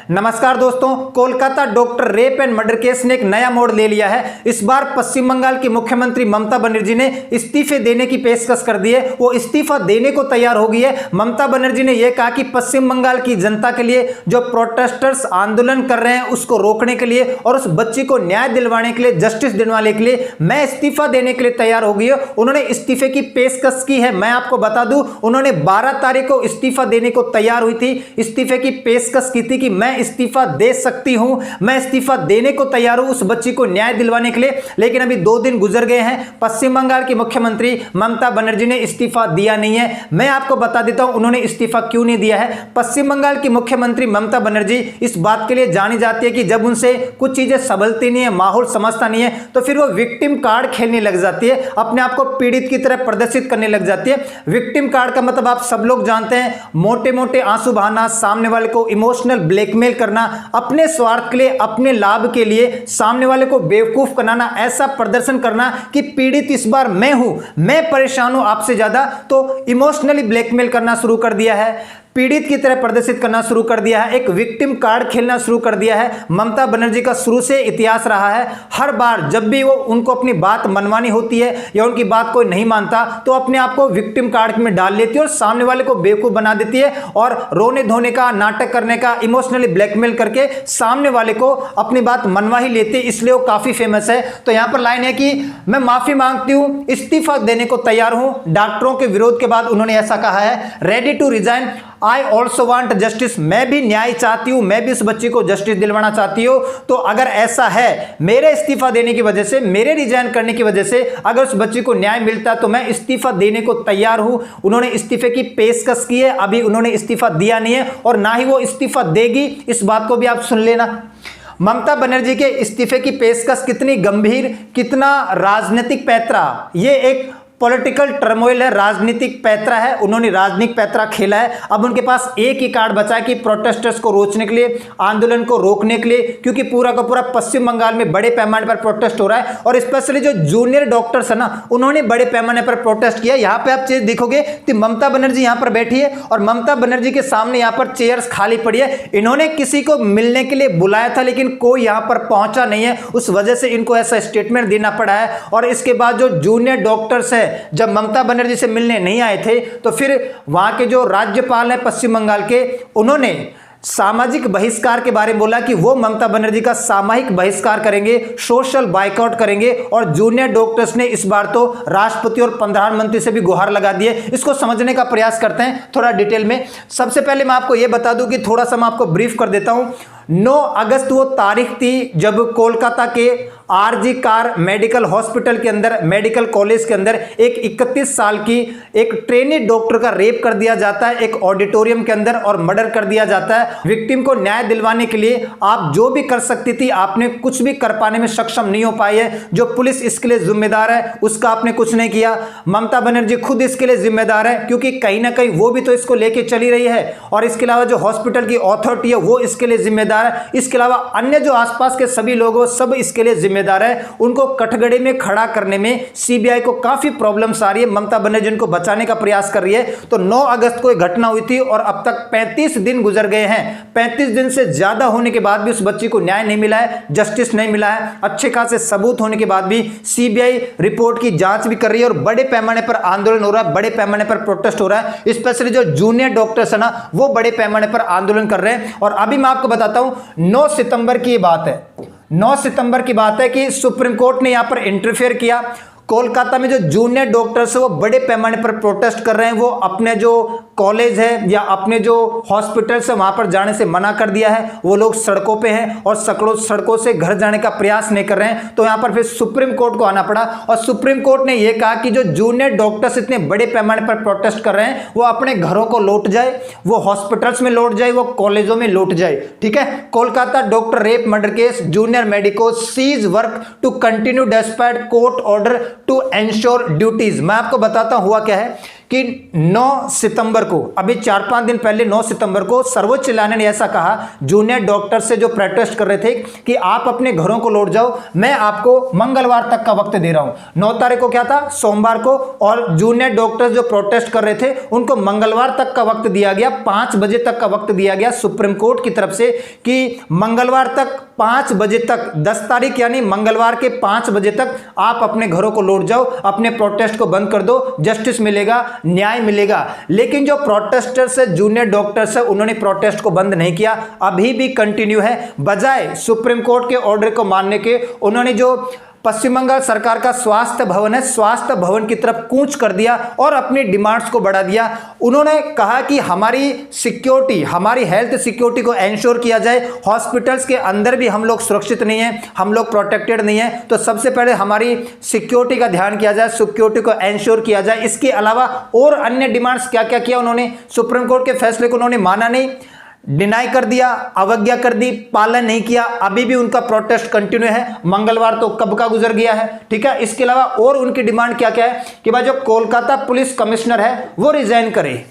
नमस्कार दोस्तों, Kolkata doctor rape and murder case ने एक नया मोड़ ले लिया है। इस बार पश्चिम बंगाल की मुख्यमंत्री ममता बनर्जी ने इस्तीफे देने की पेशकश कर दी है। वो इस्तीफा देने को तैयार हो गई है। ममता बनर्जी ने यह कहा कि पश्चिम बंगाल की जनता के लिए जो प्रोटेस्टर्स आंदोलन कर रहे हैं उसको रोकने के लिए और उस बच्ची को न्याय दिलवाने के लिए, जस्टिस दिलवाने के लिए मैं इस्तीफा देने के लिए तैयार हो गई है। उन्होंने इस्तीफे की पेशकश की है। मैं आपको बता दूं, उन्होंने 12 तारीख को इस्तीफा देने को तैयार हुई थी। इस्तीफे की पेशकश की थी कि मैं इस्तीफा दे सकती हूं, मैं इस्तीफा देने को तैयार हूं उस बच्ची को न्याय दिलवाने के लिए। लेकिन अभी 2 दिन गुजर गए हैं, पश्चिम बंगाल की मुख्यमंत्री ममता बनर्जी ने इस्तीफा दिया नहीं है। मैं आपको बता देता हूं उन्होंने इस्तीफा क्यों नहीं दिया है। पश्चिम बंगाल की मुख्यमंत्री ममता बनर्जी इस बात के लिए जानी जाती है कि जब उनसे कुछ चीजें संभलती नहीं है, माहौल समझता नहीं है, तो फिर वो विक्टिम कार्ड खेलने लग जाती है, अपने आप को पीड़ित की तरह प्रदर्शित करने लग जाती है। विक्टिम कार्ड का मतलब आप सब लोग जानते हैं, मोटे मोटे आंसू बहाना, सामने वाले को इमोशनल ब्लैकमेल करना, अपने स्वार्थ के लिए, अपने लाभ के लिए सामने वाले को बेवकूफ बनाना, ऐसा प्रदर्शन करना कि पीड़ित इस बार मैं हूं, मैं परेशान हूं आपसे ज्यादा, तो इमोशनली ब्लैकमेल करना शुरू कर दिया है, पीड़ित की तरह प्रदर्शित करना शुरू कर दिया है, एक विक्टिम कार्ड खेलना शुरू कर दिया है। ममता बनर्जी का शुरू से इतिहास रहा है, हर बार जब भी वो उनको अपनी बात मनवानी होती है या उनकी बात कोई नहीं मानता तो अपने आप को विक्टिम कार्ड में डाल लेती है और सामने वाले को बेवकूफ बना देती है और रोने धोने का, नाटक करने का, इमोशनली ब्लैकमेल करके सामने वाले को अपनी बात मनवा ही लेती है। इसलिए वो काफी फेमस है। तो यहां पर लाइन है कि मैं माफी मांगती हूं, इस्तीफा देने को तैयार हूं। डॉक्टरों के विरोध के बाद उन्होंने ऐसा कहा है, ready to resign, I also want justice. मैं भी न्याय चाहती हूं, मैं भी इस बच्ची को जस्टिस दिलवाना चाहती हूं। तो अगर ऐसा है, मेरे इस्तीफा देने की वजह से, मेरे रिजाइन करने की वजह से अगर उस बच्ची को न्याय मिलता तो मैं इस्तीफा देने को तैयार हूं। उन्होंने इस्तीफे की पेशकश की है, अभी उन्होंने इस्तीफा दिया नहीं है और ना ही वो इस्तीफा देगी। इस बात को भी आप सुन लेना। ममता बनर्जी के इस्तीफे की पेशकश कितनी गंभीर, कितना राजनीतिक पैंतरा, ये एक पॉलिटिकल टर्मोइल है, राजनीतिक पैंतरा है। उन्होंने राजनीतिक पैंतरा खेला है। अब उनके पास एक ही कार्ड बचा है कि प्रोटेस्टर्स को रोकने के लिए, आंदोलन को रोकने के लिए, क्योंकि पूरा का पूरा पश्चिम बंगाल में बड़े पैमाने पर प्रोटेस्ट हो रहा है और स्पेशली जो जूनियर डॉक्टर्स है ना, उन्होंने बड़े पैमाने पर प्रोटेस्ट किया। यहाँ पे आप चीज देखोगे कि ममता बनर्जी यहाँ पर बैठी है और ममता बनर्जी के सामने यहाँ पर चेयर्स खाली पड़ी है। इन्होंने किसी को मिलने के लिए बुलाया था लेकिन कोई यहाँ पर पहुंचा नहीं है, उस वजह से इनको ऐसा स्टेटमेंट देना पड़ा है। और इसके बाद जो जूनियर डॉक्टर्स है, जब ममता बनर्जी से मिलने नहीं आए थे तो फिर वहां के जो राज्यपाल हैं पश्चिम बंगाल के, उन्होंने सामाजिक बहिष्कार के बारे में बोला कि वो ममता बनर्जी का सामूहिक बहिष्कार करेंगे, सोशल बाइकआउट करेंगे। और जूनियर डॉक्टर्स ने इस बार तो राष्ट्रपति और प्रधानमंत्री से भी गुहार लगा दी है। इसको समझने का प्रयास करते हैं थोड़ा डिटेल में। सबसे पहले मैं आपको यह बता दूं कि थोड़ा सा मैं आपको ब्रीफ कर देता हूं। 9 अगस्त वो तारीख थी जब कोलकाता के आरजी कार मेडिकल हॉस्पिटल के अंदर, मेडिकल कॉलेज के अंदर एक 31 साल की एक ट्रेनी डॉक्टर का रेप कर दिया जाता है एक ऑडिटोरियम के अंदर और मर्डर कर दिया जाता है। विक्टिम को न्याय दिलवाने के लिए आप जो भी कर सकती थी, आपने कुछ भी कर पाने में सक्षम नहीं हो पाई है। जो पुलिस इसके लिए जिम्मेदार है उसका आपने कुछ नहीं किया। ममता बनर्जी खुद इसके लिए जिम्मेदार है क्योंकि कहीं ना कहीं वो भी तो इसको लेके चली रही है। और इसके अलावा जो हॉस्पिटल की अथॉरिटी है वो इसके लिए जिम्मेदार है। इसके अलावा अन्य जो आसपास के सभी लोग वो सब इसके लिए जिम्मेदार है। उनको कठघरे में खड़ा करने में सीबीआई को काफी प्रॉब्लम्स आ रही है। ममता बनर्जी उनको बचाने का प्रयास कर रही है। तो 9 अगस्त को एक घटना हुई थी और अब तक 35 दिन गुजर गए हैं। 35 दिन से ज्यादा होने के बाद भी उस बच्ची को न्याय नहीं मिला है, जस्टिस नहीं मिला है। अच्छे खासे सबूत होने के बाद भी सीबीआई रिपोर्ट की जांच भी कर रही है और बड़े पैमाने पर आंदोलन हो रहा है, बड़े पैमाने पर प्रोटेस्ट हो रहा है। स्पेशली जो जूनियर डॉक्टर्स है ना, वो बड़े पैमाने पर आंदोलन कर रहे हैं। और अभी मैं आपको बताता हूं, 9 सितंबर की बात है, 9 सितंबर की बात है कि सुप्रीम कोर्ट ने यहां पर इंटरफेयर किया। कोलकाता में जो जूनियर डॉक्टर्स है वो बड़े पैमाने पर प्रोटेस्ट कर रहे हैं। वो अपने जो कॉलेज है या अपने जो हॉस्पिटल्स है वहां पर जाने से मना कर दिया है। वो लोग सड़कों पे हैं और सड़कों से घर जाने का प्रयास नहीं कर रहे हैं। तो यहां पर फिर सुप्रीम कोर्ट को आना पड़ा और सुप्रीम कोर्ट ने यह कहा कि जो जूनियर डॉक्टर्स इतने बड़े पैमाने पर प्रोटेस्ट कर रहे हैं वो अपने घरों को लौट जाए, वो हॉस्पिटल्स में लौट जाए, वो कॉलेजों में लौट जाए। ठीक है। Kolkata doctor rape murder case, junior medico cease work to continue despite court order to ensure duties. मैं आपको बताता हूं हुआ क्या है कि 9 सितंबर को, अभी 4-5 दिन पहले 9 सितंबर को सर्वोच्च न्यायालय ने ऐसा कहा जूनियर डॉक्टर से जो प्रोटेस्ट कर रहे थे कि आप अपने घरों को लौट जाओ, मैं आपको मंगलवार तक का वक्त दे रहा हूं। 9 तारीख को क्या था, सोमवार को, और जूनियर डॉक्टर्स जो प्रोटेस्ट कर रहे थे उनको मंगलवार तक का वक्त दिया गया, 5 बजे तक का वक्त दिया गया सुप्रीम कोर्ट की तरफ से कि मंगलवार तक 5 बजे तक, 10 तारीख यानी मंगलवार के 5 बजे तक आप अपने घरों को लौट जाओ, अपने प्रोटेस्ट को बंद कर दो, जस्टिस मिलेगा, न्याय मिलेगा। लेकिन जो प्रोटेस्टर्स है, जूनियर डॉक्टर्स है, उन्होंने प्रोटेस्ट को बंद नहीं किया, अभी भी कंटिन्यू है। बजाय सुप्रीम कोर्ट के ऑर्डर को मानने के, उन्होंने जो पश्चिम बंगाल सरकार का स्वास्थ्य भवन है, स्वास्थ्य भवन की तरफ कूच कर दिया और अपनी डिमांड्स को बढ़ा दिया। उन्होंने कहा कि हमारी सिक्योरिटी, हमारी हेल्थ सिक्योरिटी को एंश्योर किया जाए, हॉस्पिटल्स के अंदर भी हम लोग सुरक्षित नहीं हैं, हम लोग प्रोटेक्टेड नहीं हैं, तो सबसे पहले हमारी सिक्योरिटी का ध्यान किया जाए, सिक्योरिटी को एंश्योर किया जाए। इसके अलावा और अन्य डिमांड्स क्या क्या किया उन्होंने, सुप्रीम कोर्ट के फैसले को उन्होंने माना नहीं, डिनाई कर दिया, अवज्ञा कर दी, पालन नहीं किया, अभी भी उनका प्रोटेस्ट कंटिन्यू है। मंगलवार तो कब का गुजर गया है, ठीक है। इसके अलावा और उनकी डिमांड क्या क्या है कि भाई जो कोलकाता पुलिस कमिश्नर है वो रिजाइन करे,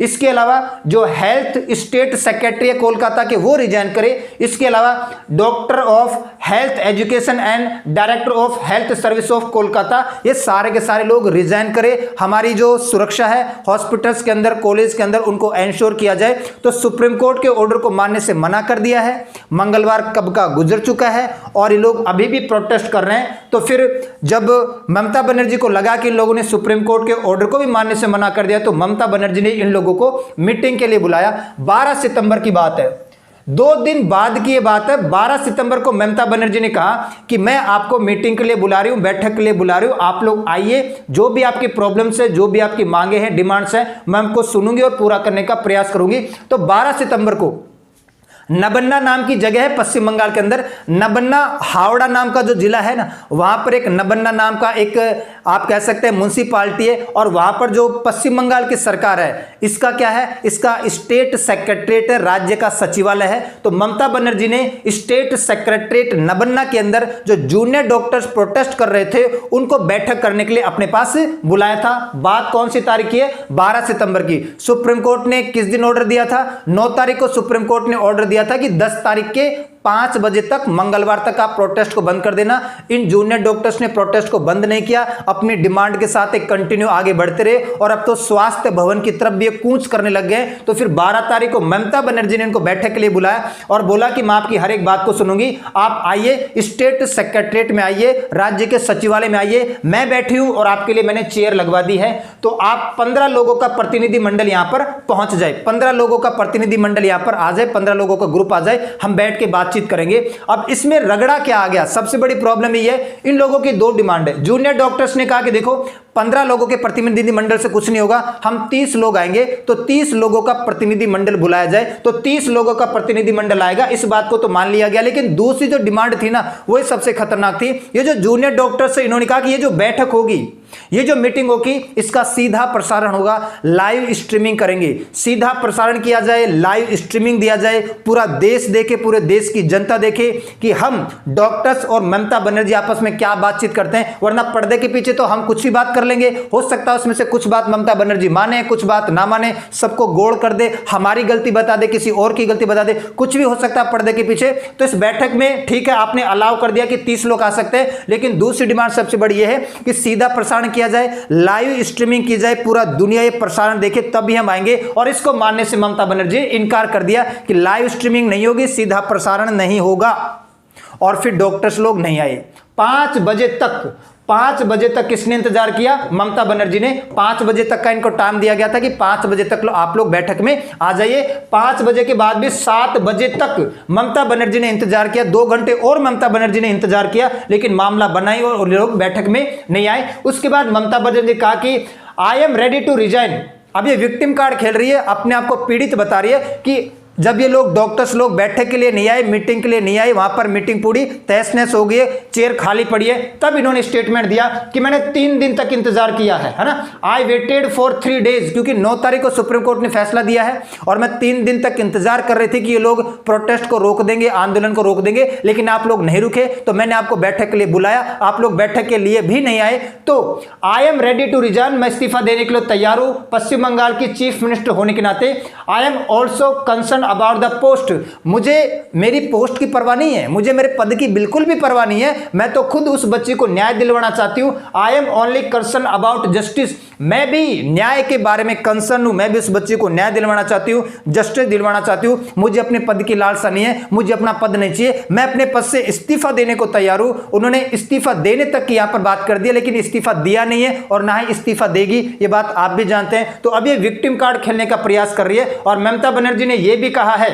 इसके अलावा जो हेल्थ स्टेट सेक्रेटरी है कोलकाता के वो रिजाइन करे, इसके अलावा doctor of health education and director of health service of Kolkata, ये सारे के सारे लोग रिजाइन करे। हमारी जो सुरक्षा है हॉस्पिटल्स के अंदर, कॉलेज के अंदर, उनको एंश्योर किया जाए। तो सुप्रीम कोर्ट के ऑर्डर को मानने से मना कर दिया है। मंगलवार कब का गुजर चुका है और ये लोग अभी भी प्रोटेस्ट कर रहे हैं। तो फिर जब ममता बनर्जी को लगा कि इन लोगों ने सुप्रीम कोर्ट के ऑर्डर को भी मानने से मना कर दिया, तो ममता बनर्जी ने इन लोगों को मीटिंग के लिए बुलाया। 12 सितंबर की बात है, 2 दिन बाद की ये बात है। 12 सितंबर को ममता बनर्जी ने कहा कि मैं आपको मीटिंग के लिए बुला रही हूं, बैठक के लिए बुला रही हूं, आप लोग आइए, जो भी आपकी प्रॉब्लम्स है, जो भी आपकी मांगे हैं, डिमांड्स हैं, मैं उनको सुनूंगी और पूरा करने का प्रयास करूंगी। तो 12 सितंबर को नबन्ना नाम की जगह है पश्चिम बंगाल के अंदर, नबन्ना हावड़ा नाम का जो जिला है ना, वहां पर एक नबन्ना नाम का एक आप कह सकते हैं म्युनिसिपालिटी है, और वहां पर जो पश्चिम बंगाल की सरकार है, इसका क्या है, इसका स्टेट सेक्रेटरीट है, राज्य का सचिवालय है। तो ममता बनर्जी ने स्टेट सेक्रेटरीट नबन्ना के अंदर जो जूनियर डॉक्टर्स प्रोटेस्ट कर रहे थे उनको बैठक करने के लिए अपने पास बुलाया था। बात कौन सी तारीख की है, 12 सितंबर की। सुप्रीम कोर्ट ने किस दिन ऑर्डर दिया था, 9 तारीख को सुप्रीम कोर्ट ने ऑर्डर दिया था कि 10 तारीख के 5 बजे तक, मंगलवार तक आप प्रोटेस्ट को बंद कर देना। इन जूनियर डॉक्टर्स ने प्रोटेस्ट को बंद नहीं किया, अपनी डिमांड के साथ एक कंटिन्यू आगे बढ़ते रहे, और अब तो स्वास्थ्य भवन की तरफ भी कूच करने लग गए। तो फिर 12 तारीख को ममता बनर्जी ने इनको बैठक के लिए बुलाया और बोला कि मैं आपकी हर एक बात को सुनूंगी, आप आइए, स्टेट सेक्रेटरीट में आइए, राज्य के सचिवालय में आइए, मैं बैठी हूं और आपके लिए मैंने चेयर लगवा दी है। तो आप 15 लोगों का प्रतिनिधि मंडल यहां पर पहुंच जाए, 15 लोगों का प्रतिनिधि मंडल यहां पर आ जाए, 15 लोगों का ग्रुप आ जाए, हम बैठ के बातचीत करेंगे। अब इसमें रगड़ा क्या आ गया, सबसे बड़ी प्रॉब्लम ये है, इन लोगों की 2 डिमांड है। जूनियर डॉक्टर्स ने कहा कि देखो 15 लोगों के प्रतिनिधि मंडल से कुछ नहीं होगा, हम 30 लोग आएंगे, तो 30 लोगों का प्रतिनिधि मंडल बुलाया जाए। तो 30 लोगों का प्रतिनिधि मंडल आएगा, इस बात को तो मान लिया गया। लेकिन दूसरी जो डिमांड थी ना, वही सबसे खतरनाक थी। ये जो जूनियर डॉक्टर्स है, इन्होंने कहा कि ये जो बैठक होगी, ये जो मीटिंग होगी, इसका सीधा प्रसारण होगा, लाइव स्ट्रीमिंग करेंगे, सीधा प्रसारण किया जाए, लाइव स्ट्रीमिंग दिया जाए, पूरा देश देखे, पूरे देश की जनता देखे कि हम डॉक्टर्स और ममता बनर्जी आपस में क्या बातचीत करते हैं। वरना पर्दे के पीछे तो हम कुछ भी बात कर लेंगे, हो सकता है उसमें से कुछ बात ममता बनर्जी माने, कुछ बात ना माने, सबको गोड़ कर दे, हमारी गलती बता दे, किसी और की गलती बता दे, कुछ भी हो सकता है पर्दे के पीछे। तो इस बैठक में ठीक है, आपने अलाउ कर दिया कि 30 लोग आ सकते हैं, लेकिन दूसरी डिमांड सबसे बड़ी यह है कि सीधा प्रसारण किया जाए, लाइव स्ट्रीमिंग की जाए, पूरा दुनिया ये प्रसारण देखे, तब भी हम आएंगे। और इसको मानने से ममता बनर्जी ने इनकार कर दिया कि लाइव स्ट्रीमिंग नहीं होगी, सीधा प्रसारण नहीं होगा, और फिर डॉक्टर्स लोग नहीं आए। 5 बजे तक किसने इंतजार किया, ममता बनर्जी ने। 5 बजे तक का इनको टाइम दिया गया था कि 5 बजे तक आप लोग बैठक में आ जाइए। 5 बजे के बाद भी 7 बजे तक ममता बनर्जी ने इंतजार किया, 2 घंटे और ममता बनर्जी ने इंतजार किया, लेकिन मामला बनाई और लोग बैठक में नहीं आए। उसके बाद ममता बनर्जी ने कहा कि I am ready to resign. अब ये विक्टिम कार्ड खेल रही है, अपने आप को पीड़ित बता रही है कि जब ये लोग डॉक्टर्स लोग बैठक के लिए नहीं आए, मीटिंग के लिए नहीं आए, वहां पर मीटिंग पूरी तहस नहस हो गई है, चेयर खाली पड़ी है, तब इन्होंने स्टेटमेंट दिया कि मैंने 3 दिन तक इंतजार किया है ना, आई वेटेड फॉर 3 डेज, क्योंकि 9 तारीख को सुप्रीम कोर्ट ने फैसला दिया है और मैं 3 दिन तक इंतजार कर रही थी कि ये लोग प्रोटेस्ट को रोक देंगे, आंदोलन को रोक देंगे, लेकिन आप लोग नहीं रुके, तो मैंने आपको बैठक के लिए बुलाया, आप लोग बैठक के लिए भी नहीं आए, तो I am ready to resign, मैं इस्तीफा देने के लिए तैयार हूं पश्चिम बंगाल की चीफ मिनिस्टर होने के नाते। I am also concern about the post, मुझे मेरी पोस्ट की परवाह नहीं है, मुझे मेरे पद की बिल्कुल भी परवाह नहीं है, मैं तो खुद उस बच्ची को न्याय दिलवाना चाहती हूं। I am only concern about justice, मैं भी न्याय के बारे में कंसर्न हूं, मैं भी उस बच्ची को न्याय दिलवाना चाहती हूं, जस्टिस दिलवाना चाहती हूं, मुझे अपने पद की लालसा नहीं है, मुझे अपना पद नहीं चाहिए, मैं अपने पद से इस्तीफा देने को तैयार हूं। उन्होंने इस्तीफा देने तक की यहां पर बात कर दी, लेकिन इस्तीफा दिया नहीं है और ना ही इस्तीफा देगी, ये बात आप भी जानते हैं। तो अब ये विक्टिम कार्ड खेलने का प्रयास कर रही है और ममता बनर्जी ने यह भी कहा है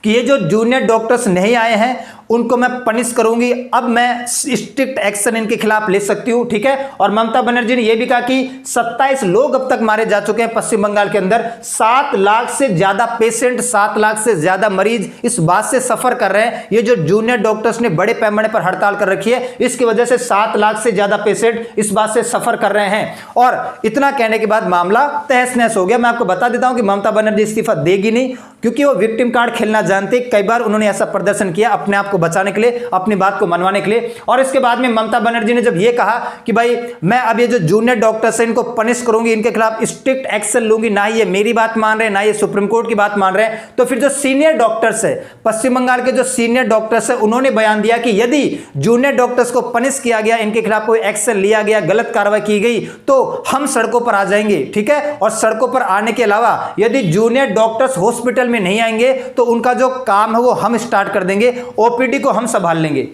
कि ये जो जूनियर डॉक्टर्स नहीं आए हैं उनको मैं पनिश करूंगी, अब मैं स्ट्रिक्ट एक्शन इनके खिलाफ ले सकती हूं, ठीक है। और ममता बनर्जी ने यह भी कहा कि 27 लोग अब तक मारे जा चुके हैं पश्चिम बंगाल के अंदर, 7 लाख से ज्यादा पेशेंट, 7 लाख से ज्यादा मरीज इस बात से सफर कर रहे हैं, ये जो जूनियर डॉक्टर्स ने बड़े पैमाने पर हड़ताल कर रखी है, इसकी वजह से 7 लाख से ज्यादा पेशेंट इस बात से सफर कर रहे हैं। और इतना कहने के बाद मामला तहस नहस हो गया। मैं आपको बता देता हूं कि ममता बनर्जी इस्तीफा देगी नहीं, क्योंकि वो विक्टिम कार्ड खेलना जानते, कई बार उन्होंने ऐसा प्रदर्शन किया अपने आप को बचाने के लिए, अपनी बात को मनवाने के लिए। और इसके बाद में ममता बनर्जी ने जब ये कहा कि भाई मैं अब ये जो जूनियर डॉक्टर्स हैं इनको पनिश करूंगी, इनके खिलाफ स्ट्रिक्ट एक्शन लूंगी, ना ये मेरी बात मान रहे हैं ना ये सुप्रीम कोर्ट की बात मान रहे हैं, तो फिर जो सीनियर डॉक्टर्स है पश्चिम बंगाल के, जो सीनियर डॉक्टर्स है, उन्होंने बयान दिया कि यदि जूनियर डॉक्टर्स को पनिश किया गया, इनके खिलाफ कोई एक्शन लिया गया, गलत कार्रवाई की गई, तो हम सड़कों पर आ जाएंगे, ठीक है। और सड़कों पर आने के अलावा यदि जूनियर डॉक्टर्स हॉस्पिटल में नहीं आएंगे तो उनका जो काम है वो हम स्टार्ट कर देंगे, ओपीडी को हम संभाल लेंगे।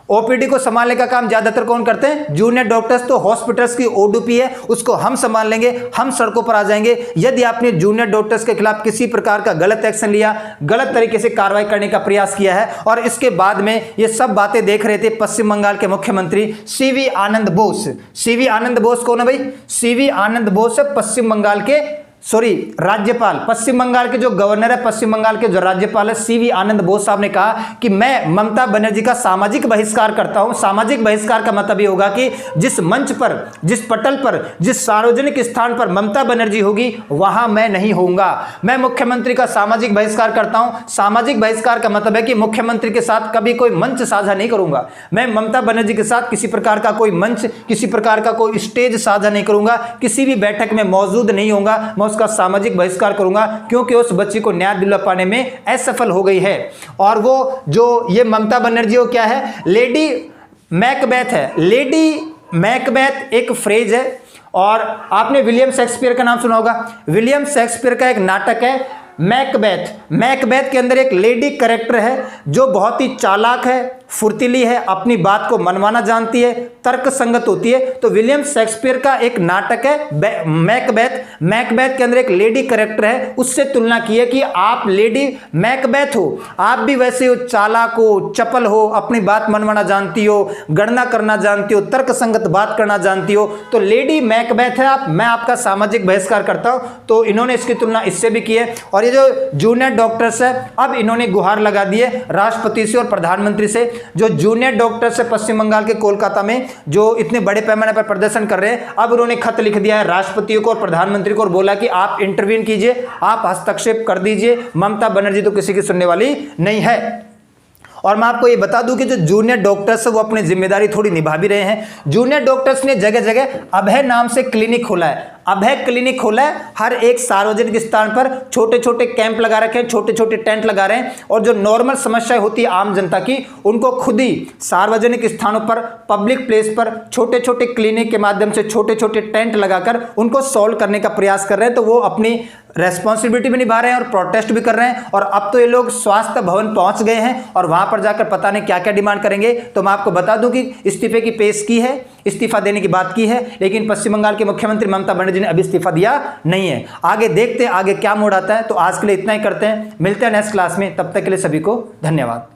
ओपीडी को संभालने का काम ज्यादातर कौन करते हैं? Junior doctors. तो हॉस्पिटल्स की ओडीपी है उसको हम संभाल लेंगे, हम सड़कों पर आ जाएंगे यदि आपने जूनियर डॉक्टर्स के खिलाफ किसी प्रकार का गलत एक्शन लिया, गलत तरीके से कार्रवाई करने का प्रयास किया है। और इसके बाद में ये सब बातें देख रहे थे पश्चिम बंगाल के मुख्यमंत्री सीवी आनंद बोस। सीवी आनंद बोस कौन है भाई? सीवी आनंद बोस है पश्चिम बंगाल के राज्यपाल, पश्चिम बंगाल के जो गवर्नर है, पश्चिम बंगाल के जो राज्यपाल है सीवी आनंद बोस साहब ने कहा कि मैं ममता बनर्जी का सामाजिक बहिष्कार करता हूं। सामाजिक बहिष्कार का मतलब ये होगा कि जिस मंच पर, जिस पटल पर, जिस सार्वजनिक स्थान पर ममता बनर्जी होगी वहां मैं नहीं होऊंगा। मैं मुख्यमंत्री का सामाजिक बहिष्कार करता हूं। सामाजिक बहिष्कार का मतलब है कि मुख्यमंत्री के साथ कभी कोई मंच साझा नहीं करूंगा। मैं ममता बनर्जी के साथ किसी प्रकार का कोई मंच, किसी प्रकार का कोई स्टेज साझा नहीं करूंगा, किसी भी बैठक में मौजूद नहीं होऊंगा, उसका सामाजिक बहिष्कार करूंगा, क्योंकि उस बच्ची को न्याय दिला पाने में असफल हो गई है। और वो जो ये ममता बनर्जी वो क्या है? लेडी मैकबेथ है। लेडी मैकबेथ एक फ्रेज है और आपने विलियम शेक्सपियर का नाम सुना होगा। विलियम शेक्सपियर का एक नाटक है मैकबेथ। मैकबेथ के अंदर एक लेडी कैरेक्टर है जो बहुत ही चालाक है, फुर्तीली है, अपनी बात को मनवाना जानती है, तर्क संगत होती है। तो विलियम शेक्सपियर का एक नाटक है मैकबेथ। मैकबेथ के अंदर एक लेडी कैरेक्टर है, उससे तुलना की है कि आप लेडी मैकबेथ हो, आप भी वैसे हो, चालाक हो, चपल हो, अपनी बात मनवाना जानती हो, गणना करना जानती हो, तर्क संगत बात करना जानती हो, तो लेडी मैकबेथ है आप। मैं आपका सामाजिक बहिष्कार करता हूं। तो इन्होंने इसकी तुलना इससे भी की है। और ये जो जूनियर डॉक्टर्स है, अब इन्होंने गुहार लगा दी है राष्ट्रपति से और प्रधानमंत्री से। जो जूनियर डॉक्टर्स है पश्चिम बंगाल के कोलकाता में जो इतने बड़े पैमाने पर प्रदर्शन कर रहे हैं, अब उन्होंने खत लिख दिया है राष्ट्रपति को और प्रधानमंत्री को और बोला कि आप इंटरवीन कीजिए, आप हस्तक्षेप कर दीजिए, ममता बनर्जी तो किसी की सुनने वाली नहीं है। और मैं आपको ये बता दूं कि जो जूनियर डॉक्टर्स है वो अपनी जिम्मेदारी थोड़ी निभा भी रहे हैं। जूनियर डॉक्टर्स ने जगह जगह अभय नाम से क्लिनिक खोला है। अभय क्लिनिक खोला है, हर एक सार्वजनिक स्थान पर छोटे छोटे कैंप लगा रखे हैं, छोटे छोटे टेंट लगा रहे हैं। और जो नॉर्मल समस्याएं होती है आम जनता की, उनको खुद ही सार्वजनिक स्थानों पर, पब्लिक प्लेस पर छोटे छोटे क्लिनिक के माध्यम से छोटे छोटे टेंट लगाकर उनको सॉल्व करने का प्रयास कर रहे हैं। तो वो अपनी रेस्पॉन्सिबिलिटी भी निभा रहे हैं और प्रोटेस्ट भी कर रहे हैं। और अब तो ये लोग स्वास्थ्य भवन पहुंच गए हैं और वहां पर जाकर पता नहीं क्या क्या डिमांड करेंगे। तो मैं आपको बता दूं कि इस्तीफे की पेश की है, इस्तीफा देने की बात की है, लेकिन पश्चिम बंगाल के मुख्यमंत्री ममता बनर्जी ने अभी इस्तीफा दिया नहीं है। आगे देखते हैं आगे क्या मोड़ आता है। तो आज के लिए इतना ही करते हैं, मिलते हैं नेक्स्ट क्लास में। तब तक के लिए सभी को धन्यवाद।